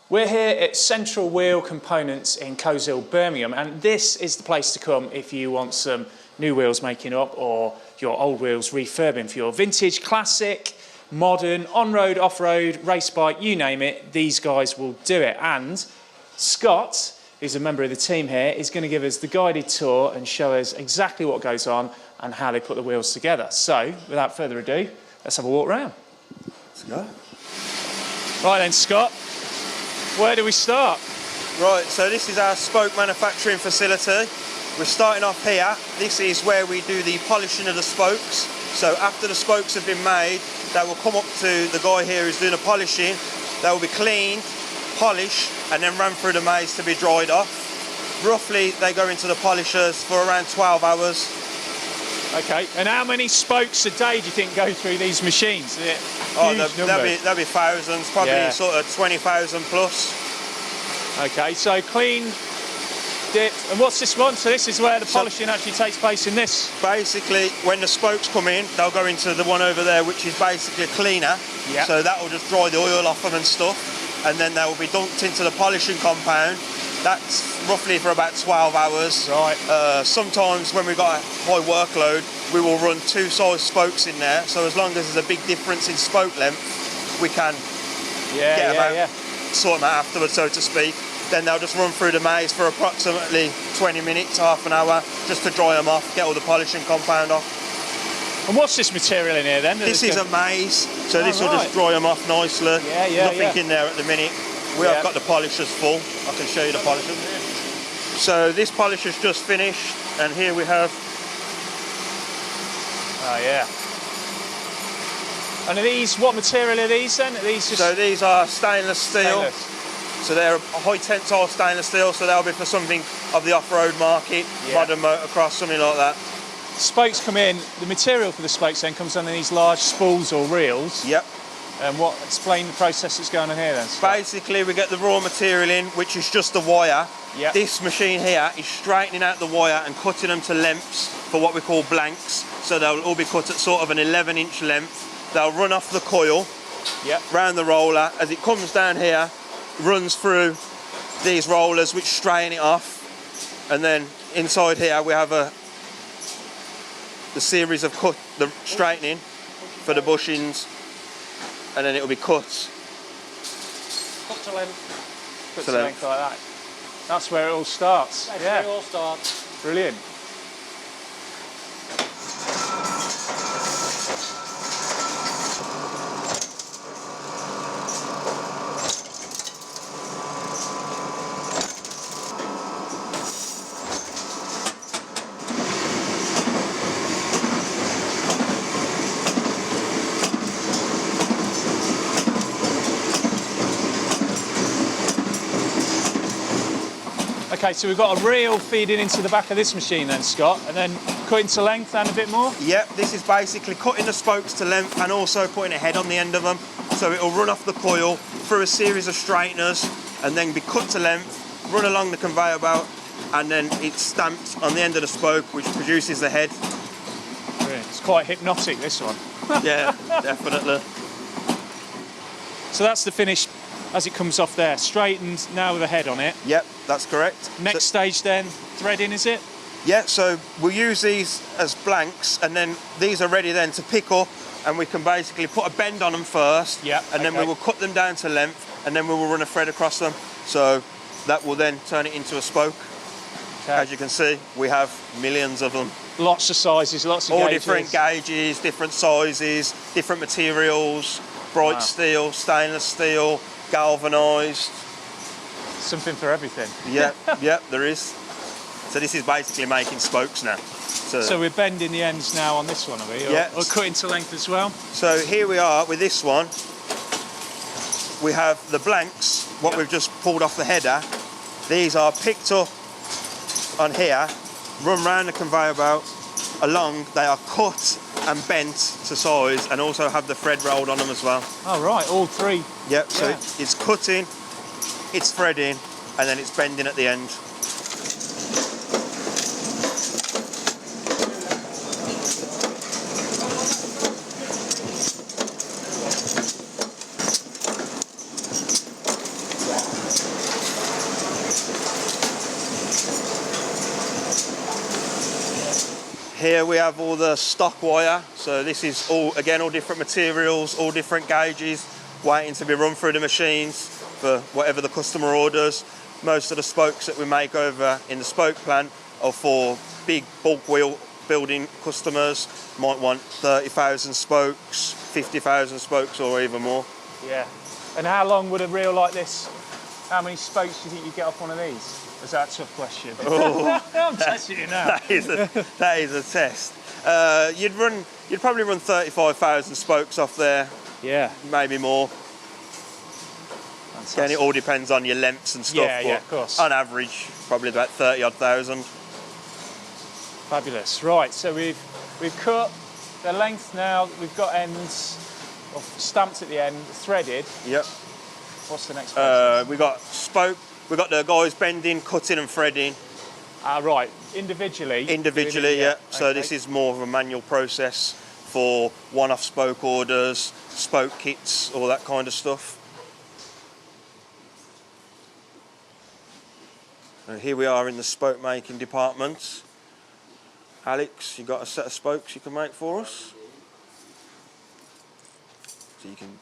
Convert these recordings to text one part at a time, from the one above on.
We're here at Central Wheel Components in Coleshill, Birmingham, and this is the place to come if you want some new wheels making up or your old wheels refurbing for your vintage, classic, modern, on-road, off-road, race bike, you name it, these guys will do it. And Scott, who's a member of the team here, is going to give us the guided tour and show us exactly what goes on and how they put the wheels together. So, without further ado, let's have a walk around. Let's go. Right then, Scott. Where do we start? Right, so this is our spoke manufacturing facility. We're starting off here. This is where we do the polishing of the spokes. So after the spokes have been made, they will come up to the guy here who's doing the polishing. They will be cleaned, polished, and then run through the maze to be dried off. Roughly, they go into the polishers for around 12 hours. Okay, and how many spokes a day do you think go through these machines? Is it there'll be thousands, probably sort of 20,000 plus. Okay, so clean, dipped, and what's this one? So this is where the polishing actually takes place in this? Basically, when the spokes come in, they'll go into the one over there, which is basically a cleaner. Yep. So that will just dry the oil off them and stuff, and then they will be dumped into the polishing compound. That's roughly for about 12 hours. Right. Sometimes when we've got a high workload, we will run two size spokes in there. So as long as there's a big difference in spoke length, we can sort them out afterwards, so to speak. Then they'll just run through the maze for approximately 20 minutes, half an hour, just to dry them off, get all the polishing compound off. And what's this material in here then? This is a maze, so this will just dry them off nicely. Nothing in there at the minute. We have got the polishers full. I can show you the polishers. So this polish is just finished, and here we have. Oh yeah. And are these, what material are these then? Are these just... So these are stainless steel. So they're a high tensile stainless steel, so they'll be for something of the off-road market, modern motocross, something like that. Spokes come in, the material for the spokes then comes on these large spools or reels. Yep. And explain the process that's going on here then, Scott? Basically, we get the raw material in, which is just the wire. Yep. This machine here is straightening out the wire and cutting them to lengths for what we call blanks. So they'll all be cut at sort of an 11-inch length. They'll run off the coil, round the roller. As it comes down here, runs through these rollers, which straighten it off. And then inside here, we have the series of the straightening for the bushings. And then it'll be cut. Cut to length. Cut to length like that. That's where it all starts. That's where it all starts. Brilliant. Okay, so we've got a reel feeding into the back of this machine then, Scott, and then cutting to length and a bit more? Yep, this is basically cutting the spokes to length and also putting a head on the end of them. So it'll run off the coil through a series of straighteners and then be cut to length, run along the conveyor belt, and then it's stamped on the end of the spoke, which produces the head. Brilliant. It's quite hypnotic, this one. Yeah, definitely. So that's the finish as it comes off there, straightened now with a head on it. Yep, that's correct. Next stage then, threading, is it? Yeah, so we'll use these as blanks, and then these are ready then to pick up, and we can basically put a bend on them first, and then we will cut them down to length, and then we will run a thread across them. So that will then turn it into a spoke. Okay. As you can see, we have millions of them. Lots of sizes, lots of all gauges. Different gauges, different sizes, different materials, bright steel, stainless steel, galvanised. Something for everything. Yeah, there is. So this is basically making spokes now. So we're bending the ends now on this one, are we? Or cutting to length as well? So here we are with this one. We have the blanks, what we've just pulled off the header. These are picked up on here, run round the conveyor belt, along, they are cut and bent to size and also have the thread rolled on them as well. Oh right, all three. Yep, so it's cutting, it's threading, and then it's bending at the end. Here we have all the stock wire. So this is all, again, all different materials, all different gauges, waiting to be run through the machines for whatever the customer orders. Most of the spokes that we make over in the spoke plant are for big bulk wheel building customers. Might want 30,000 spokes, 50,000 spokes, or even more. Yeah. And how long would a reel like this, how many spokes do you think you get off one of these? Is that a tough question? Oh, I'm testing you now. that is a test. You'd probably run 35,000 spokes off there, Yeah. maybe more. Fantastic. Again, it all depends on your lengths and stuff. Yeah, but yeah, of course. On average, probably about 30 odd thousand. Fabulous. Right, so we've cut the length now. We've got ends stamped at the end, threaded. Yep. What's the next process? We got spoke. We got the guys bending, cutting, and threading. Right, individually. Individually, yeah. So Okay. this is more of a manual process for one-off spoke orders, spoke kits, all that kind of stuff. And here we are in the spoke making department. Alex, you got a set of spokes you can make for us? So you can.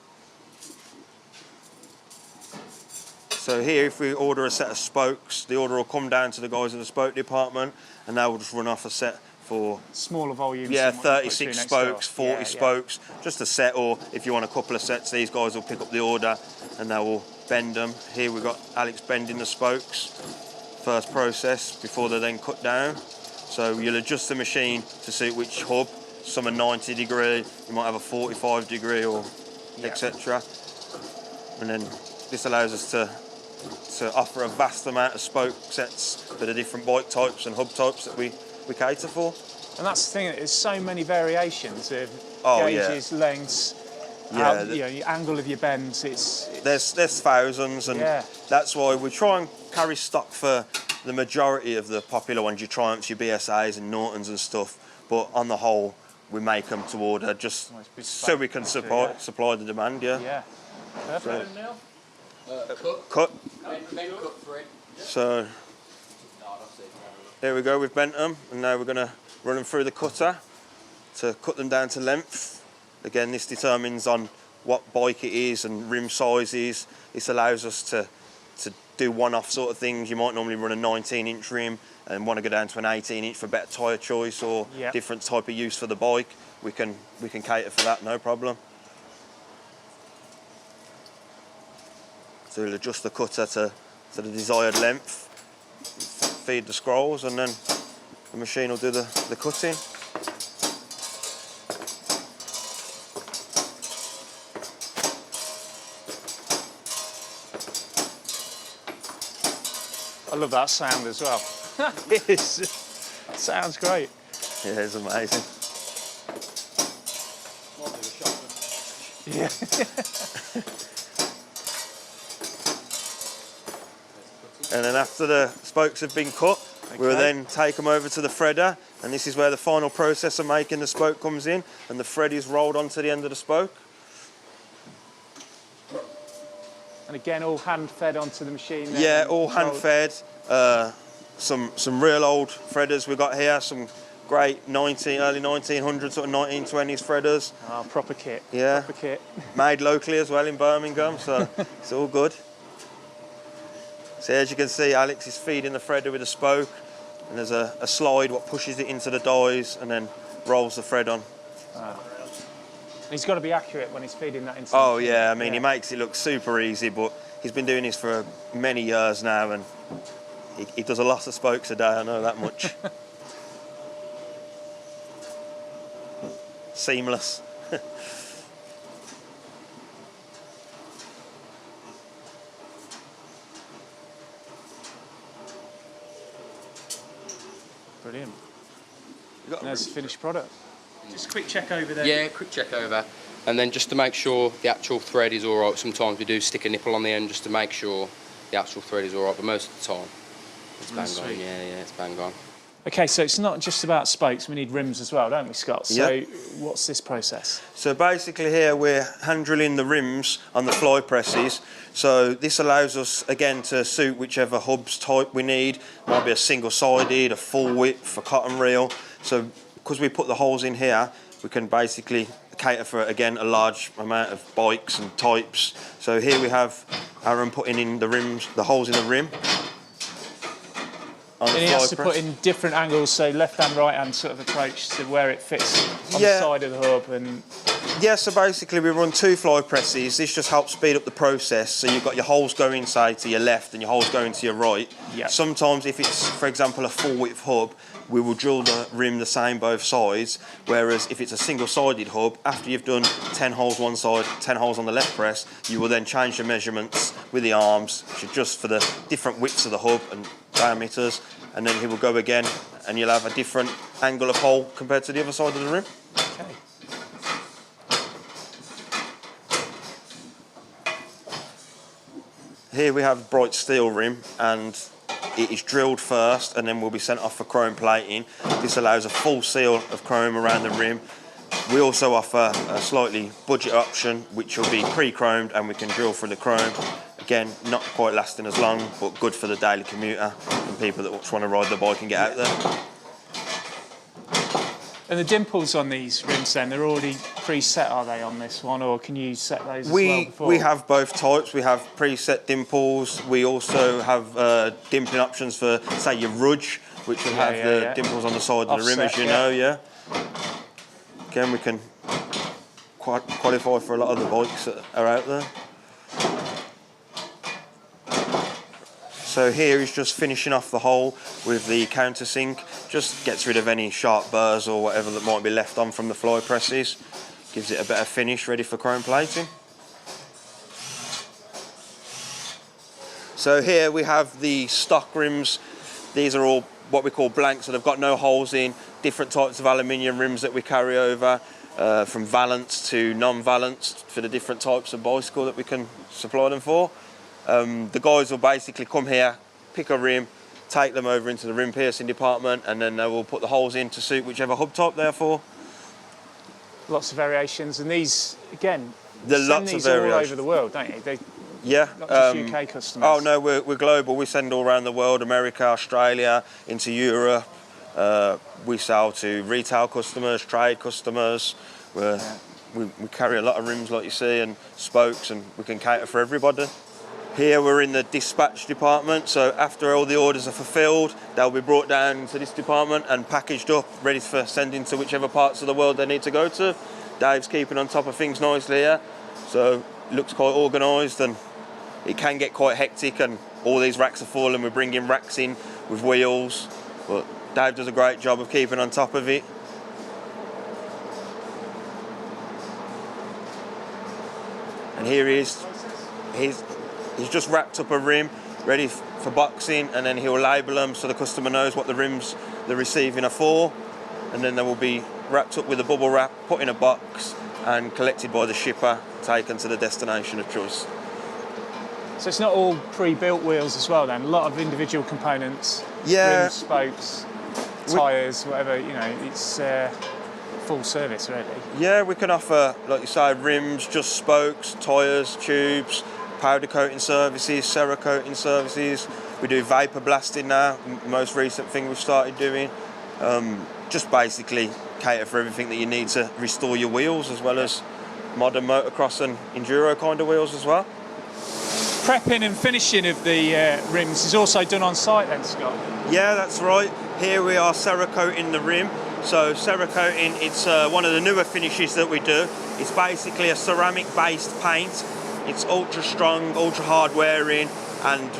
So here, if we order a set of spokes, the order will come down to the guys in the spoke department, and they will just run off a set for Smaller volumes. yeah, than what you put 36 through next spokes, door. 40 Yeah, spokes, just a set, or if you want a couple of sets, these guys will pick up the order and they will bend them. Here we've got Alex bending the spokes, first process, before they're then cut down. So you'll adjust the machine to suit which hub. Some are 90 degree, you might have a 45 degree, or Yeah. etc. And then this allows us to offer a vast amount of spoke sets for the different bike types and hub types that we cater for. And that's the thing, there's so many variations of Oh, yeah. gauges, lengths, Yeah, you know, your angle of your bends. It's There's thousands, and Yeah. that's why we try and carry stock for the majority of the popular ones, your Triumphs, your BSAs and Nortons and stuff, but on the whole we make them to order just Well, it's bespoke, so we can actually, yeah. supply the demand. yeah. Perfect. Cut. Then cut thread. So there we go, we've bent them, and now we're going to run them through the cutter to cut them down to length. Again, this determines on what bike it is and rim sizes. This allows us to do one-off sort of things. You might normally run a 19-inch rim and want to go down to an 18-inch for better tyre choice or Yep. different type of use for the bike. We can cater for that, no problem. So we'll adjust the cutter to the desired length, feed the scrolls, and then the machine will do the cutting. I love that sound as well. It sounds great. Yeah, it's amazing. Yeah. And then after the spokes have been cut, we'll Okay. then take them over to the threader, and this is where the final process of making the spoke comes in, and the thread is rolled onto the end of the spoke. And again, all hand fed onto the machine. then Yeah, and all hand rolled. fed. Some real old threaders we've got here, some great early 1900s, sort of 1920s threaders, Oh, proper kit. Yeah. Proper kit. made locally as well in Birmingham, so it's all good. So as you can see, Alex is feeding the threader with a spoke, and there's a slide what pushes it into the dies and then rolls the thread on. He's got to be accurate when he's feeding that into the Oh machine. yeah, I mean he makes it look super easy, but he's been doing this for many years now, and he does a lot of spokes a day, I know that much. Seamless. Brilliant. You got a There's the finished product. Just a quick check over there. Yeah, quick check over. And then just to make sure the actual thread is all right, sometimes we do stick a nipple on the end just to make sure the actual thread is all right, but most of the time it's bang Sweet. on. Yeah, it's bang on. Okay, so it's not just about spokes, we need rims as well, don't we, Scott? So Yeah. what's this process? So basically here we're hand drilling the rims on the fly presses. So this allows us again to suit whichever hubs type we need. Might be a single-sided, a full width, a cotton reel. So because we put the holes in here, we can basically cater for, again, a large amount of bikes and types. So here we have Aaron putting in the rims, the holes in the rim. And he has to put in different angles, so left hand, right hand sort of approach to where it fits on the side of the hub. And yeah, so basically we run 2 fly presses. This just helps speed up the process. So you've got your holes going, say, to your left and your holes going to your right. Yep. Sometimes if it's, for example, a full width hub, we will drill the rim the same both sides, whereas if it's a single-sided hub, after you've done 10 holes one side, 10 holes on the left press, you will then change the measurements with the arms, which are just for the different widths of the hub and diameters, and then he will go again, and you'll have a different angle of hole compared to the other side of the rim. okay. Here we have bright steel rim, and it is drilled first and then will be sent off for chrome plating. This allows a full seal of chrome around the rim. We also offer a slightly budget option, which will be pre-chromed, and we can drill through the chrome. Again, not quite lasting as long, but good for the daily commuter and people that just want to ride the bike and get out there. And the dimples on these rims then, they're already preset, are they, on this one, or can you set those as well before? We have both types. We have preset dimples. We also have dimpling options for, say, your rudge, which will have the dimples on the side of the rim, as you know, Again, we can qualify for a lot of the bikes that are out there. So here is just finishing off the hole with the countersink. Just gets rid of any sharp burrs or whatever that might be left on from the fly presses. Gives it a better finish, ready for chrome plating. So here we have the stock rims. These are all what we call blanks, so they've got no holes in. Different types of aluminium rims that we carry over, from valance to non-valance for the different types of bicycle that we can supply them for. The guys will basically come here, pick a rim, take them over into the rim piercing department, and then they will put the holes in to suit whichever hub type they're for. Lots of variations, and these, again, There are send lots of these all variations. over the world, don't you? They, Yeah. not just UK customers. Oh no, we're global. We send all around the world, America, Australia, into Europe. We sell to retail customers, trade customers. We carry a lot of rims, like you see, and spokes, and we can cater for everybody. Here we're in the dispatch department, so after all the orders are fulfilled, they'll be brought down to this department and packaged up, ready for sending to whichever parts of the world they need to go to. Dave's keeping on top of things nicely here, so it looks quite organised, and it can get quite hectic, and all these racks are full, and we're bringing racks in with wheels, but Dave does a great job of keeping on top of it. And here he is. He's just wrapped up a rim, ready for boxing, and then he'll label them so the customer knows what the rims they're receiving are for, and then they will be wrapped up with a bubble wrap, put in a box, and collected by the shipper, taken to the destination of choice. So it's not all pre-built wheels as well then, a lot of individual components, rims, spokes, tyres, whatever, you know, it's full service really. Yeah, we can offer, like you say, rims, just spokes, tyres, tubes, powder coating services, Cerakoting services. We do vapor blasting now, most recent thing we've started doing. Just basically cater for everything that you need to restore your wheels, as well as modern motocross and enduro kind of wheels as well. Prepping and finishing of the rims is also done on site then, Scott? Yeah, that's right. Here we are Cerakoting the rim. So Cerakoting, it's one of the newer finishes that we do. It's basically a ceramic-based paint. It's ultra strong, ultra hard wearing, and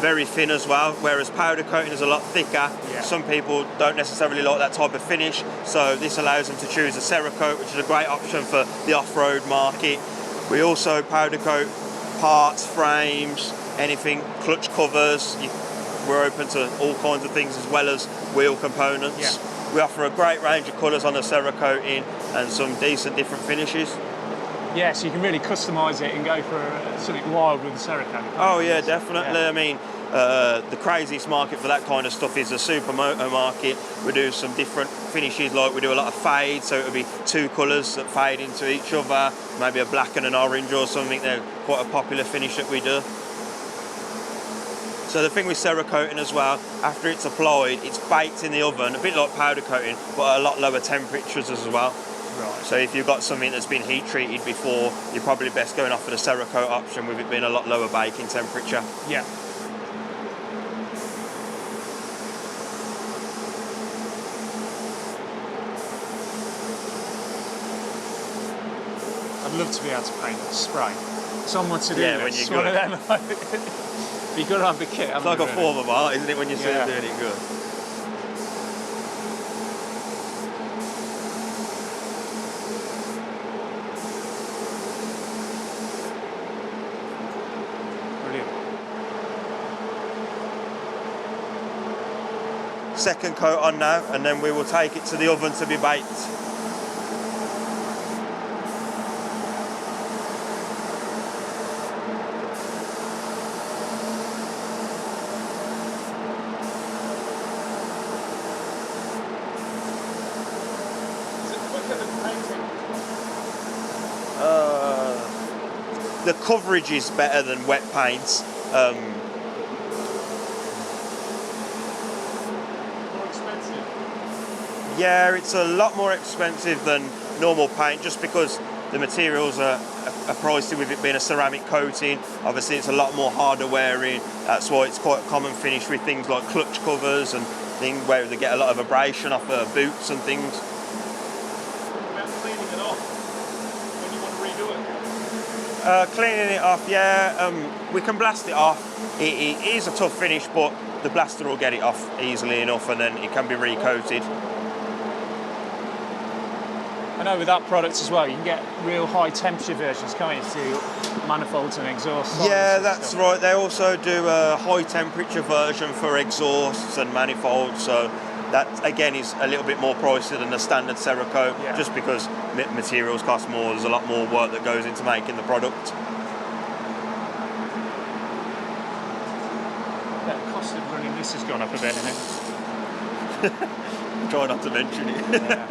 very thin as well, whereas powder coating is a lot thicker. Yeah. Some people don't necessarily like that type of finish, so this allows them to choose a Cerakote, which is a great option for the off-road market. We also powder coat parts, frames, anything, clutch covers. We're open to all kinds of things, as well as wheel components. Yeah. We offer a great range of colours on the Cerakoting and some decent different finishes. Yeah, so you can really customise it and go for something wild with the Cerakote. Oh yeah, definitely. Yeah. I mean, the craziest market for that kind of stuff is the supermoto market. We do some different finishes, like we do a lot of fade, so it would be 2 colours that fade into each other, maybe a black and an orange or something. They're quite a popular finish that we do. So the thing with Cerakoting as well, after it's applied, it's baked in the oven, a bit like powder coating, but at a lot lower temperatures as well. Right. So if you've got something that's been heat treated before, you're probably best going off for the Cerakote option with it being a lot lower baking temperature. Yeah. I'd love to be able to paint a spray. Someone to do Yeah, this. when you're One of them. Be good to have a kit. It's like a form of art, isn't it, when you see Yeah. them doing it good? Brilliant. Second coat on now, and then we will take it to the oven to be baked. Is it quicker than painting? The coverage is better than wet paints. More expensive? Yeah, it's a lot more expensive than normal paint just because the materials are pricey with it being a ceramic coating. Obviously it's a lot more harder wearing. That's why it's quite a common finish with things like clutch covers and things where they get a lot of abrasion off boots and things. About cleaning it off when you want to redo it. Cleaning it off, yeah, we can blast it off. It is a tough finish, but the blaster will get it off easily enough and then it can be recoated. I know with that product as well, you can get real high temperature versions, can't you, to manifolds and exhausts? Yeah, and that's stuff. right. They also do a high temperature version for exhausts and manifolds, so that again is a little bit more pricey than the standard Cerakote, Yeah. just because materials cost more. There's a lot more work that goes into making the product. The cost of running this has gone up a bit, hasn't it? Try not to mention it. Yeah.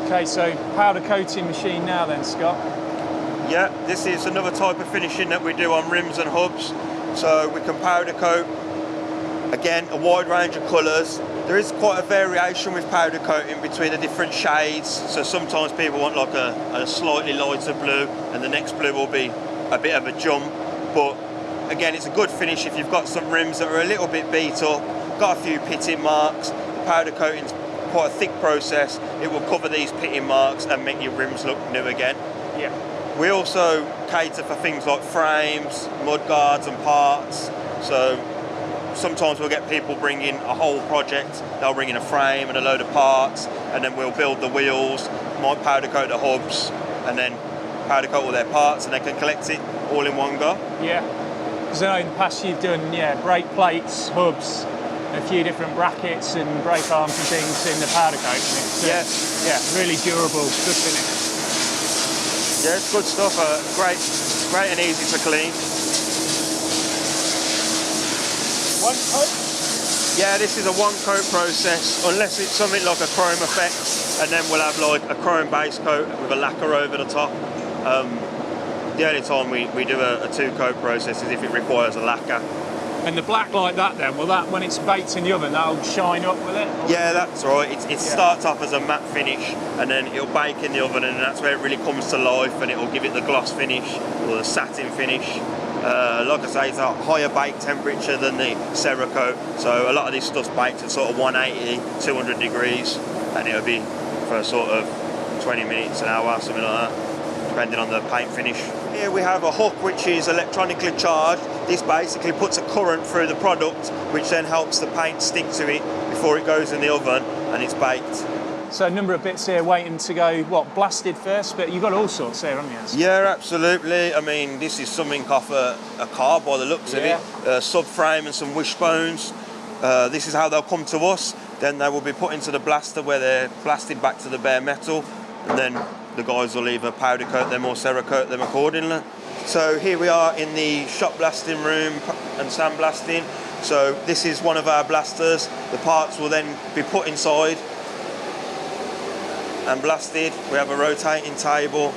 Okay, so powder coating machine now then, Scott. Yeah, this is another type of finishing that we do on rims and hubs. So we can powder coat, again, a wide range of colours. There is quite a variation with powder coating between the different shades. So sometimes people want like a slightly lighter blue and the next blue will be a bit of a jump. But again, it's a good finish if you've got some rims that are a little bit beat up, got a few pitting marks. The powder coating's quite a thick process. It will cover these pitting marks and make your rims look new again. Yeah. We also cater for things like frames, mud guards and parts. So sometimes we'll get people bringing a whole project. They'll bring in a frame and a load of parts, and then we'll build the wheels, might powder coat the hubs, and then powder coat all their parts, and they can collect it all in one go. Yeah. Because I know in the past you've done, brake plates, hubs, a few different brackets and brake arms and things in the powder coat. And it's, yeah, really durable, good finish. Yeah, it's good stuff. Great and easy to clean. One coat? Yeah, this is a one coat process, unless it's something like a chrome effect, and then we'll have like a chrome base coat with a lacquer over the top. The only time we do a two coat process is if it requires a lacquer. And the black like that then, will that, when it's baked in the oven, that'll shine up with it? Or? Yeah, that's right. It starts off as a matte finish, and then it'll bake in the oven, and that's where it really comes to life, and it'll give it the gloss finish or the satin finish. Like I say, it's a higher bake temperature than the Cerakote, so a lot of this stuff's baked at sort of 180, 200 degrees, and it'll be for sort of 20 minutes, an hour, something like that, depending on the paint finish. Here we have a hook which is electronically charged. This basically puts a current through the product, which then helps the paint stick to it before it goes in the oven and it's baked. So a number of bits here waiting to go, blasted first, but you've got all sorts here, haven't you? Yeah, absolutely. I mean, this is something off a car by the looks of it. Subframe and some wishbones. This is how they'll come to us. Then they will be put into the blaster where they're blasted back to the bare metal, and then the guys will either powder coat them or Cerakote them accordingly. So here we are in the shop blasting room and sandblasting. So this is one of our blasters. The parts will then be put inside and blasted. We have a rotating table,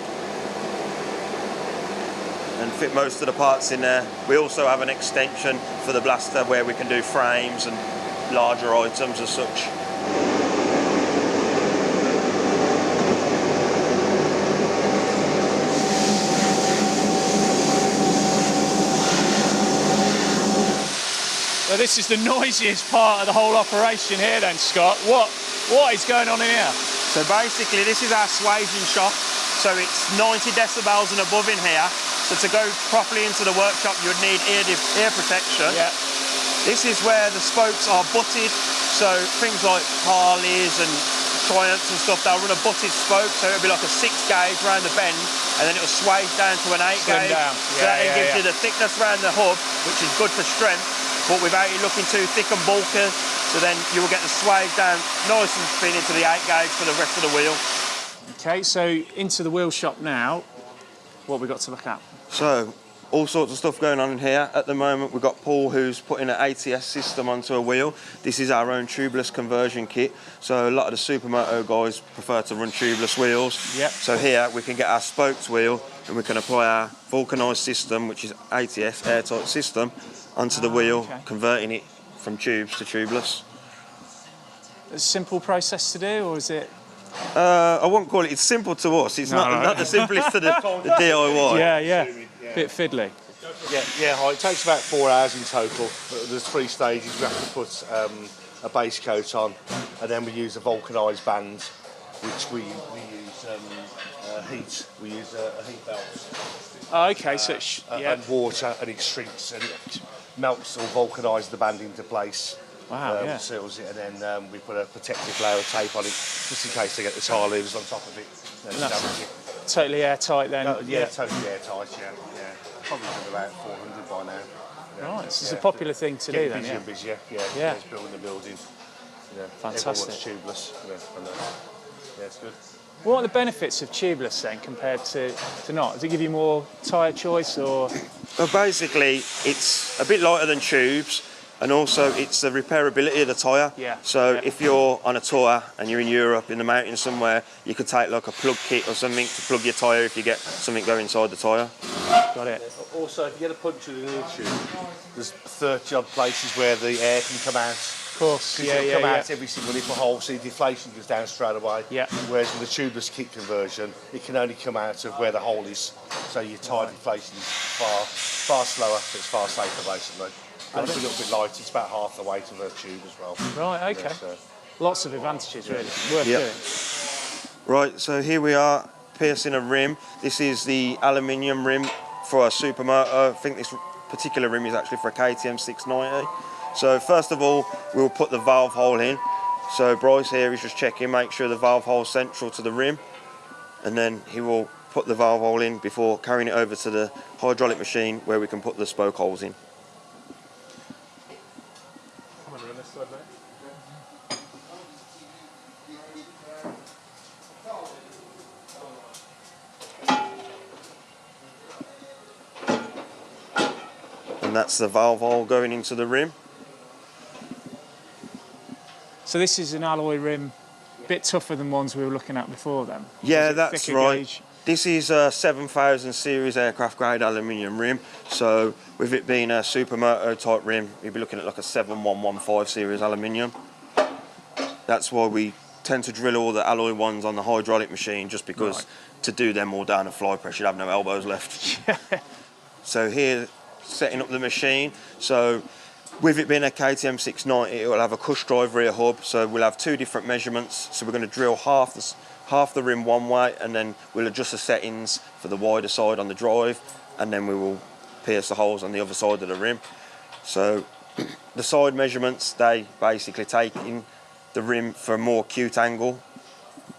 and fit most of the parts in there. We also have an extension for the blaster where we can do frames and larger items as such. So this is the noisiest part of the whole operation here then, Scott. What is going on here? So basically this is our swaging shop. So it's 90 decibels and above in here. So to go properly into the workshop you would need ear protection. Yeah. This is where the spokes are butted. So things like Harleys and Triumphs and stuff, they'll run a butted spoke. So it'll be like a 6 gauge around the bend and then it'll swage down to an 8 Slim gauge. down. So that then gives you the thickness around the hub, which is good for strength. But without it looking too thick and bulky, so then you will get the swage down nice and thin into the 8 gauge for the rest of the wheel. Okay, so into the wheel shop now. What have we got to look at? So, all sorts of stuff going on in here. At the moment, we've got Paul who's putting an ATS system onto a wheel. This is our own tubeless conversion kit. So a lot of the supermoto guys prefer to run tubeless wheels. Yep. So here we can get our spoked wheel and we can apply our vulcanised system, which is ATS, airtight system, onto the wheel, okay. converting it from tubes to tubeless. A simple process to do, or is it? I won't call it, it's simple to us. It's not the simplest to the DIY. Yeah. Bit fiddly. It takes about 4 hours in total. There's 3 stages. We have to put a base coat on, and then we use a vulcanised band, which we use heat. We use a heat belt. Oh, okay, so and water, and it shrinks and it melts or vulcanises the band into place. Wow, Seals it, and then we put a protective layer of tape on it, just in case they get the tire leaves on top of it. Damage it. Totally airtight then. Totally airtight. Yeah. Probably done about 400 by now. Yeah. Right, this is a popular thing to do then. Busier and busier. Yeah. It's building the building. Yeah. Fantastic. Everyone's tubeless. Yeah, it's good. What are the benefits of tubeless then compared to not? Does it give you more tyre choice or? Well, basically, it's a bit lighter than tubes, and also it's the repairability of the tyre. Yeah. So if you're on a tour and you're in Europe, in the mountains somewhere, you could take like a plug kit or something to plug your tyre if you get something going inside the tyre. Got it. Also, if you get a puncture in the tube, there's 30 odd places where the air can come out. Of course. It'll come out every single little hole, so your deflation goes down straight away. Yeah. Whereas with the tubeless kit conversion, it can only come out of where the hole is. So your tyre deflation is far slower, but it's far safer basically. And it's a little bit light, it's about half the weight of a tube as well. Right, okay. Yeah, so. Lots of advantages really. Worth doing. Right, so here we are piercing a rim. This is the aluminium rim for a supermoto. I think this particular rim is actually for a KTM 690. So first of all, we'll put the valve hole in. So Bryce here is just checking, make sure the valve hole is central to the rim, and then he will put the valve hole in before carrying it over to the hydraulic machine where we can put the spoke holes in. And that's the valve hole going into the rim. So this is an alloy rim, a bit tougher than ones we were looking at before then? Yeah, that's right. Gauge? This is a 7000 series aircraft grade aluminium rim. So with it being a supermoto type rim, you'd be looking at like a 7115 series aluminium. That's why we tend to drill all the alloy ones on the hydraulic machine, just because to do them all down a fly press, you'd have no elbows left. So here, setting up the machine. So with it being a KTM 690, it will have a cush drive rear hub. So we'll have 2 different measurements. So we're going to drill half the rim one way, and then we'll adjust the settings for the wider side on the drive, and then we will pierce the holes on the other side of the rim. So the side measurements, they basically take in the rim for a more acute angle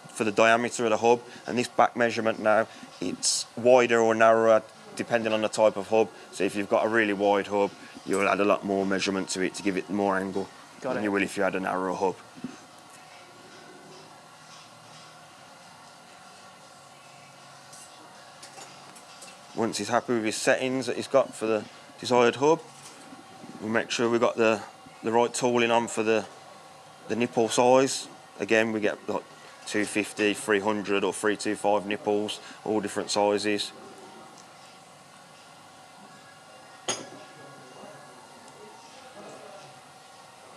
for the diameter of the hub, and this back measurement now, it's wider or narrower depending on the type of hub. So if you've got a really wide hub, you'll add a lot more measurement to it to give it more angle than you will if you had a narrow hub. Once he's happy with his settings that he's got for the desired hub, we'll make sure we've got the right tooling on for the nipple size. Again, we get like 250, 300 or 325 nipples, all different sizes.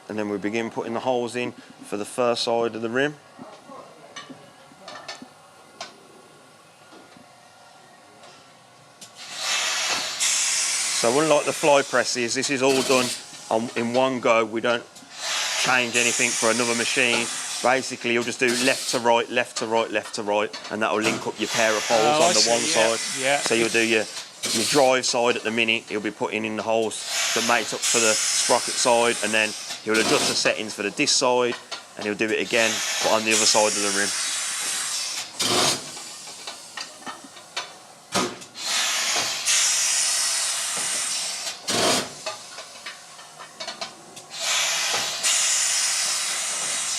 and then we begin putting the holes in for the first side of the rim. So unlike the fly presses, this is all done in one go. We don't change anything for another machine. Basically, you'll just do left to right, left to right, left to right, and that will link up your pair of holes on the one side. Yeah. So you'll do your drive side at the minute. He'll be putting in the holes that make up for the sprocket side, and then he'll adjust the settings for the disc side, and he'll do it again, but on the other side of the rim.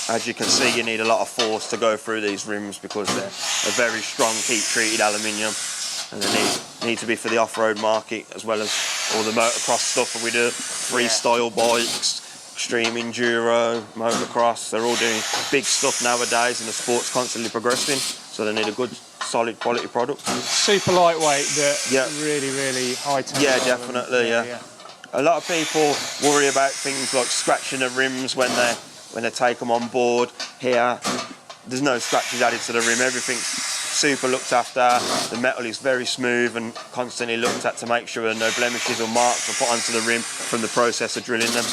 As you can see, you need a lot of force to go through these rims because they're a very strong heat-treated aluminium, and they need to be for the off-road market as well as all the motocross stuff that we do, freestyle bikes, extreme enduro, motocross. They're all doing big stuff nowadays, and the sport's constantly progressing, so they need a good, solid quality product. Super lightweight, but really, really high temperature. Yeah, definitely, yeah. A lot of people worry about things like scratching the rims when they take them on board. Here, there's no scratches added to the rim. Everything's super looked after. The metal is very smooth and constantly looked at to make sure no blemishes or marks are put onto the rim from the process of drilling them.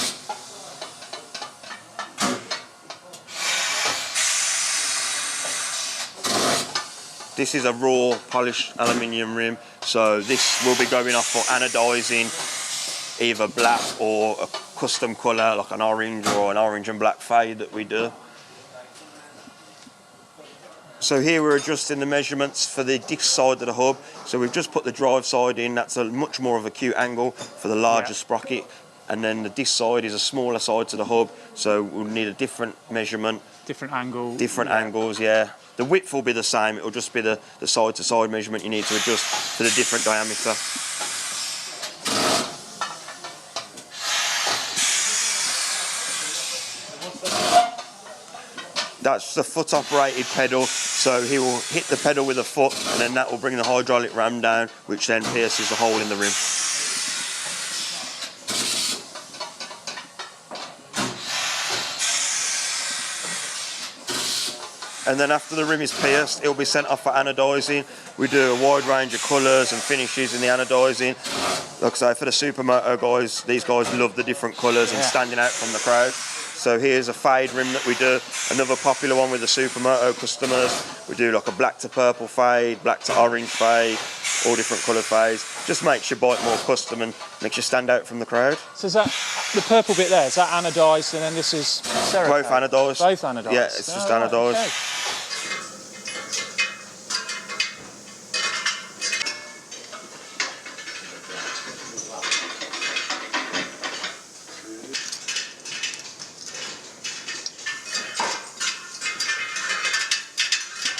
This is a raw polished aluminium rim, so this will be going off for anodising, either black or a custom colour like an orange or an orange and black fade that we do. So here we're adjusting the measurements for the disc side of the hub. So we've just put the drive side in. That's a much more of a acute angle for the larger sprocket, and then the disc side is a smaller side to the hub, so we'll need a different measurement. Different angle. Different angles, yeah. The width will be the same. It'll just be the side to side measurement you need to adjust for the different diameter. That's the foot operated pedal, so he will hit the pedal with a foot, and then that will bring the hydraulic ram down, which then pierces the hole in the rim. And then after the rim is pierced, it will be sent off for anodising. We do a wide range of colours and finishes in the anodising. Like I say, for the supermoto guys, these guys love the different colours and standing out from the crowd. So here's a fade rim that we do, another popular one with the supermoto customers. We do like a black to purple fade, black to orange fade, all different colour fades. Just makes your bike more custom and makes you stand out from the crowd. So is that the purple bit there? Is that anodised, and then this is Cerakote? Both anodised. Both anodised. Yeah, it's just anodised. Okay.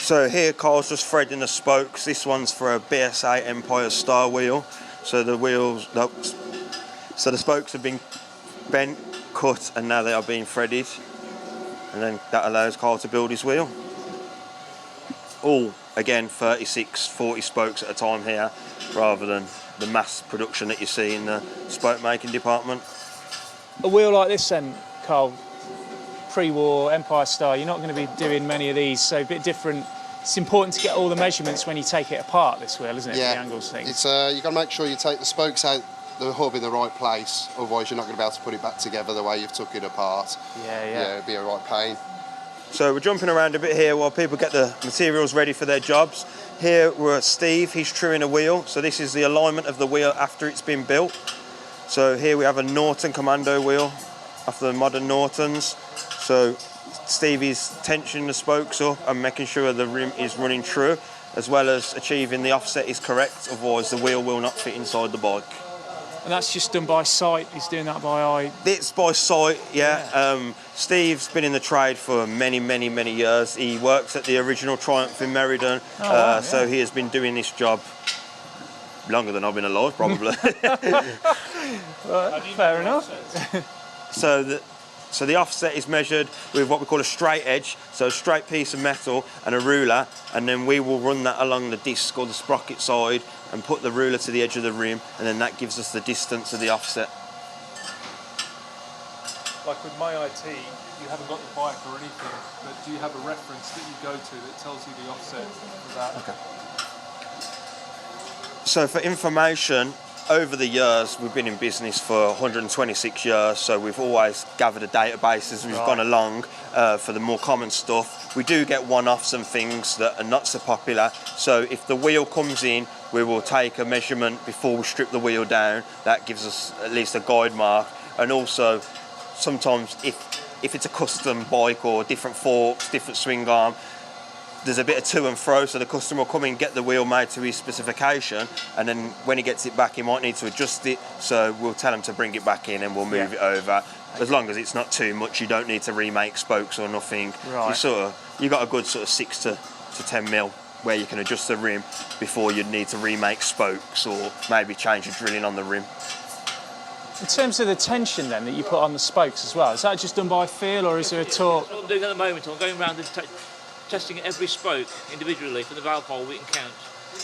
So here Carl's just threading the spokes. This one's for a BSA Empire Star wheel. So the wheels, so the spokes have been bent, cut, and now they are being threaded. And then that allows Carl to build his wheel. All, again, 36, 40 spokes at a time here, rather than the mass production that you see in the spoke making department. A wheel like this then, Carl, pre-war Empire Star, you're not going to be doing many of these, so a bit different. It's important to get all the measurements when you take it apart, this wheel, isn't it? Yeah, the angles thing. it's you've got to make sure you take the spokes out the hub in the right place, otherwise you're not going to be able to put it back together the way you've took it apart. Yeah, it'd be a right pain. So we're jumping around a bit here while people get the materials ready for their jobs. Here we're at Steve, he's truing a wheel. So this is the alignment of the wheel after it's been built. So here we have a Norton Commando wheel after the modern Nortons. So Stevie's tensioning the spokes up and making sure the rim is running true, as well as achieving the offset is correct, otherwise the wheel will not fit inside the bike. And that's just done by sight, he's doing that by eye? It's by sight, yeah. Steve's been in the trade for many, many, many years. He works at the original Triumph in Meriden, so he has been doing this job longer than I've been alive, probably. Well, fair enough. So the offset is measured with what we call a straight edge, so a straight piece of metal and a ruler, and then we will run that along the disc or the sprocket side and put the ruler to the edge of the rim, and then that gives us the distance of the offset. like with my IT, you haven't got the bike or anything, but do you have a reference that you go to that tells you the offset for that? Okay. So for information, over the years, we've been in business for 126 years, so we've always gathered a database as we've gone along for the more common stuff. We do get one-offs and things that are not so popular, so if the wheel comes in, we will take a measurement before we strip the wheel down. That gives us at least a guide mark, and also sometimes if it's a custom bike or different forks, different swing arm, there's a bit of to and fro, so the customer will come in, get the wheel made to his specification, and then when he gets it back, he might need to adjust it, so we'll tell him to bring it back in and we'll move it over. As long as it's not too much, you don't need to remake spokes or nothing. Right. You got a good sort of 6 to 10 mil where you can adjust the rim before you'd need to remake spokes or maybe change the drilling on the rim. In terms of the tension then that you put on the spokes as well, is that just done by feel or is there a torque? That's what I'm doing at the moment. I'm going around and testing every spoke individually for the valve hole we can count.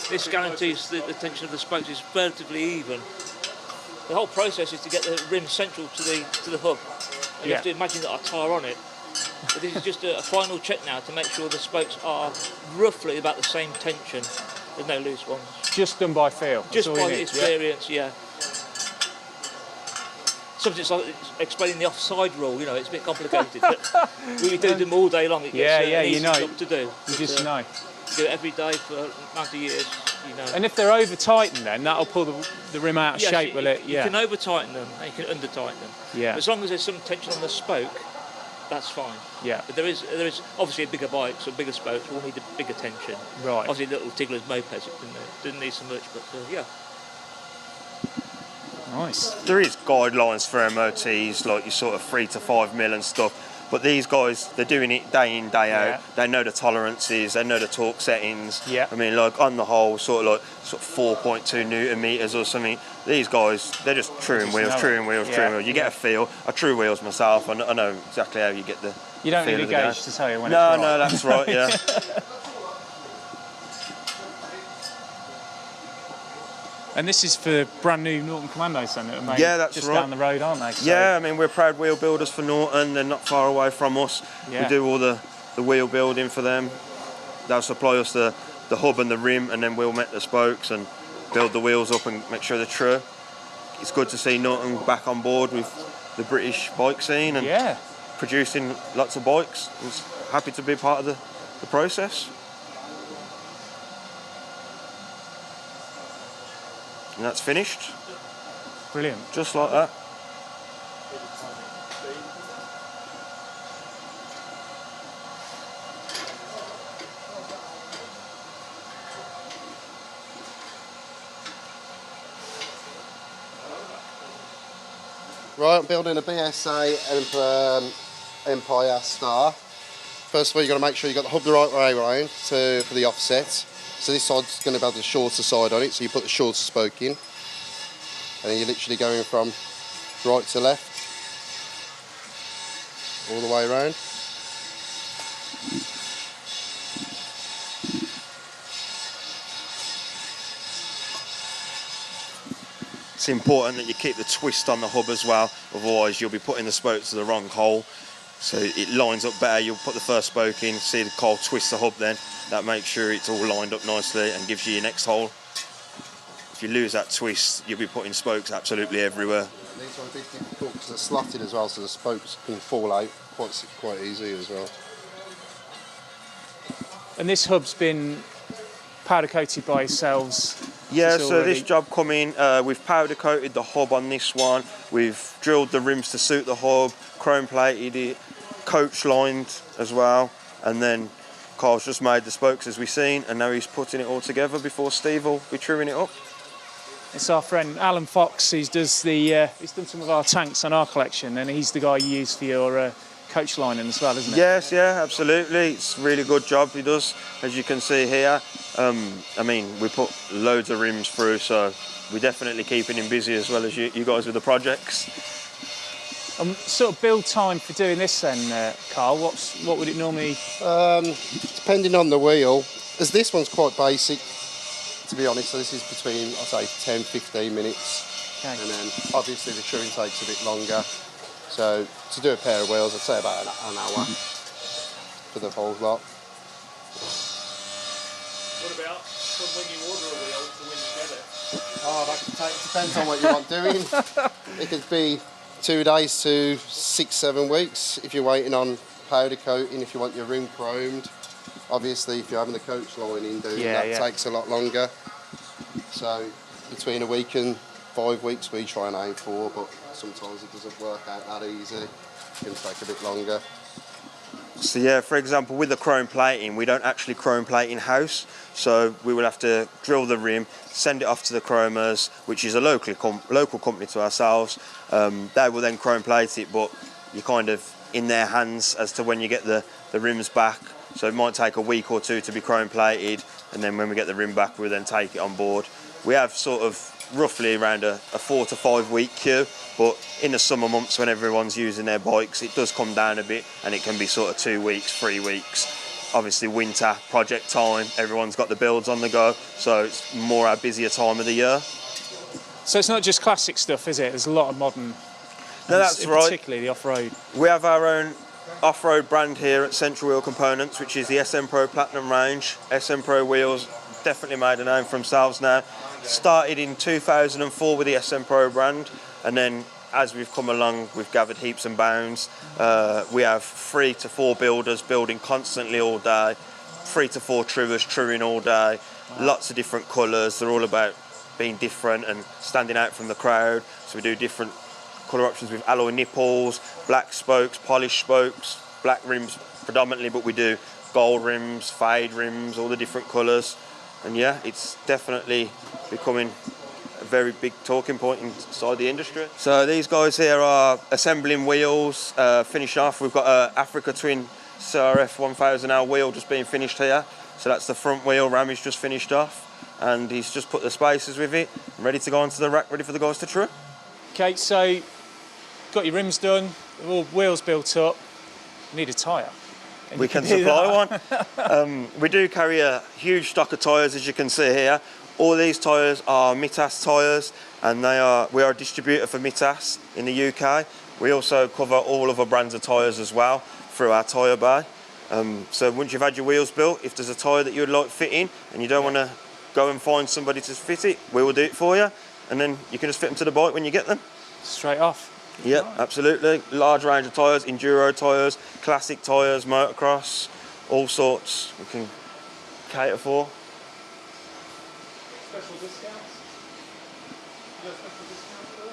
This guarantees the tension of the spokes is relatively even. The whole process is to get the rim central to the hub. And you have to imagine that I tire on it. But this is just a final check now to make sure the spokes are roughly about the same tension. There's no loose ones. Just done by feel? Just by the experience, yeah. Something like explaining the offside rule, you know, it's a bit complicated, but we do them all day long. It gets an easy job to do. You just know. You do it every day for a amount of years, you know. And if they're over tightened then, that'll pull the rim out of shape, will it? You can over tighten them and you can under tighten them. Yeah. But as long as there's some tension on the spoke, that's fine. Yeah. But there is obviously a bigger bike, so bigger spokes will need a bigger tension. Right. Obviously little Tigler's mopeds, it didn't need so much, but yeah. Nice. There is guidelines for MOTs, like your sort of 3 to 5 mil and stuff, but these guys, they're doing it day in, day out. They know the tolerances, they know the torque settings. Yeah. I mean, like on the whole, sort of 4.2 newton meters or something. These guys, they're just truing wheels. You get a feel. I true wheels myself, I know exactly how you get the You don't feel need a of the gauge gas. to tell you when it's right. No, that's right, yeah. And this is for brand new Norton Commandos then that are made that's just right. down the road, aren't they? So, Yeah, I mean, we're proud wheel builders for Norton. They're not far away from us. Yeah. We do all the wheel building for them. They'll supply us the hub and the rim, and then we'll make the spokes and build the wheels up and make sure they're true. It's good to see Norton back on board with the British bike scene and producing lots of bikes. I was happy to be part of the process. And that's finished. Brilliant. Just like that. Right, I'm building a BSA Empire Star. First of all, you've got to make sure you've got the hub the right way around for the offset. So this side's going to have the shorter side on it, so you put the shorter spoke in. And then you're literally going from right to left, all the way around. It's important that you keep the twist on the hub as well, otherwise you'll be putting the spoke to the wrong hole. So it lines up better. You'll put the first spoke in, see the coil twist the hub then. That makes sure it's all lined up nicely and gives you your next hole. If you lose that twist, you'll be putting spokes absolutely everywhere. These are a bit difficult because they're slotted as well, so the spokes can fall out quite easy as well. And this hub's been powder coated by yourselves? Yeah, so this job come in, we've powder coated the hub on this one, we've drilled the rims to suit the hub, chrome plated it, coach lined as well, and then Carl's just made the spokes as we've seen, and now he's putting it all together before Steve will be truing it up. It's our friend Alan Fox. He's done some of our tanks on our collection, and he's the guy you use for your coach lining as well, isn't it? Yes, yeah, absolutely. It's a really good job he does, as you can see here. I mean, we put loads of rims through, so we're definitely keeping him busy as well as you guys with the projects. Sort of build time for doing this then, Carl, what would it normally... Depending on the wheel, as this one's quite basic, to be honest, so this is between, I'd say, 10-15 minutes. Okay. And then obviously the truing takes a bit longer. So to do a pair of wheels, I'd say about an hour for the whole lot. What about from when you order a wheel to when you get it? Oh, that can take, depends on what you want doing. It could be 2 days to 6-7 weeks if you're waiting on powder coating, if you want your rim chromed. Obviously, if you're having the coach lining doing, that takes a lot longer. So between a week and 5 weeks we try and aim for, but sometimes it doesn't work out that easy. It can take a bit longer. So yeah, for example, with the chrome plating, we don't actually chrome plate in-house, so we will have to drill the rim, send it off to the chromers, which is a local company to ourselves. They will then chrome plate it, but you're kind of in their hands as to when you get the rims back. So it might take a week or two to be chrome plated, and then when we get the rim back, we'll then take it on board. We have sort of roughly around a 4 to 5 week queue, but in the summer months when everyone's using their bikes, it does come down a bit, and it can be sort of 2 weeks, 3 weeks. Obviously winter, project time, everyone's got the builds on the go, so it's more our busier time of the year. So it's not just classic stuff, is it? There's a lot of modern. No, that's right. Particularly the off-road. We have our own off-road brand here at Central Wheel Components, which is the SM Pro Platinum range. SM Pro wheels definitely made a name for themselves now. Started in 2004 with the SM Pro brand, and then as we've come along, we've gathered heaps and bounds. We have 3 to 4 builders building constantly all day, 3 to 4 truers truing all day, lots of different colours. They're all about being different and standing out from the crowd. So we do different colour options with alloy nipples, black spokes, polished spokes, black rims predominantly, but we do gold rims, fade rims, all the different colours. And yeah, it's definitely becoming a very big talking point inside the industry. So these guys here are assembling wheels, finish off. We've got a Africa Twin CRF 1000L wheel just being finished here. So that's the front wheel, Rami's just finished off, and he's just put the spacers with it, ready to go onto the rack, ready for the guys to trim. Okay, so got your rims done, all wheels built up. You need a tyre. We can supply one. We do carry a huge stock of tyres, as you can see here. All these tyres are Mitas tyres, and we are a distributor for Mitas in the UK. We also cover all other brands of tyres as well through our tyre bay. So once you've had your wheels built, if there's a tyre that you would like fitting and you don't want to go and find somebody to fit it, we will do it for you, and then you can just fit them to the bike when you get them. Straight off. Yep, absolutely. Large range of tyres, enduro tyres, classic tyres, motocross, all sorts we can cater for. Special discounts? You got special discounts for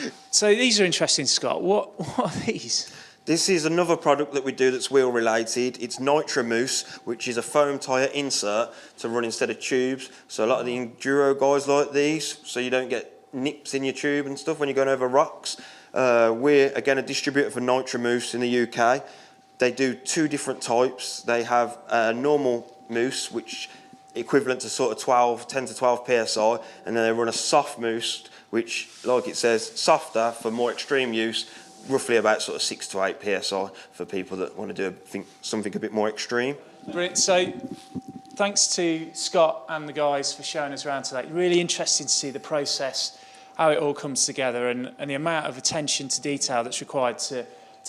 it? What? So these are interesting, Scott. What are these? This is another product that we do that's wheel related. It's Nitro Mousse, which is a foam tyre insert to run instead of tubes. So a lot of the enduro guys like these, so you don't get nips in your tube and stuff when you're going over rocks. We're again a distributor for Nitro Mousse in the UK. They do 2 different types. They have a normal mousse, which equivalent to sort of 10 to 12 PSI, and then they run a soft mousse, which, like it says, softer for more extreme use, roughly about sort of 6 to 8 PSI for people that want to do something a bit more extreme. Brilliant. So thanks to Scott and the guys for showing us around today. Really interesting to see the process, how it all comes together, and the amount of attention to detail that's required to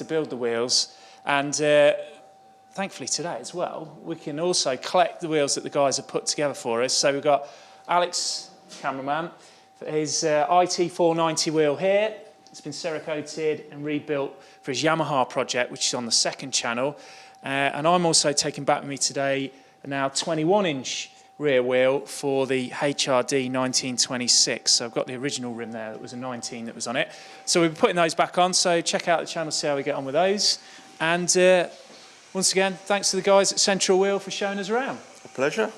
build the wheels. And thankfully today as well, we can also collect the wheels that the guys have put together for us. So we've got Alex, cameraman, for his IT490 wheel here. It's been Cerakoted and rebuilt for his Yamaha project, which is on the 2nd channel. And I'm also taking back with me today a now 21-inch rear wheel for the HRD 1926. So I've got the original rim there that was a 19 that was on it. So we'll be putting those back on. So check out the channel, see how we get on with those. And once again, thanks to the guys at Central Wheel for showing us around. A pleasure.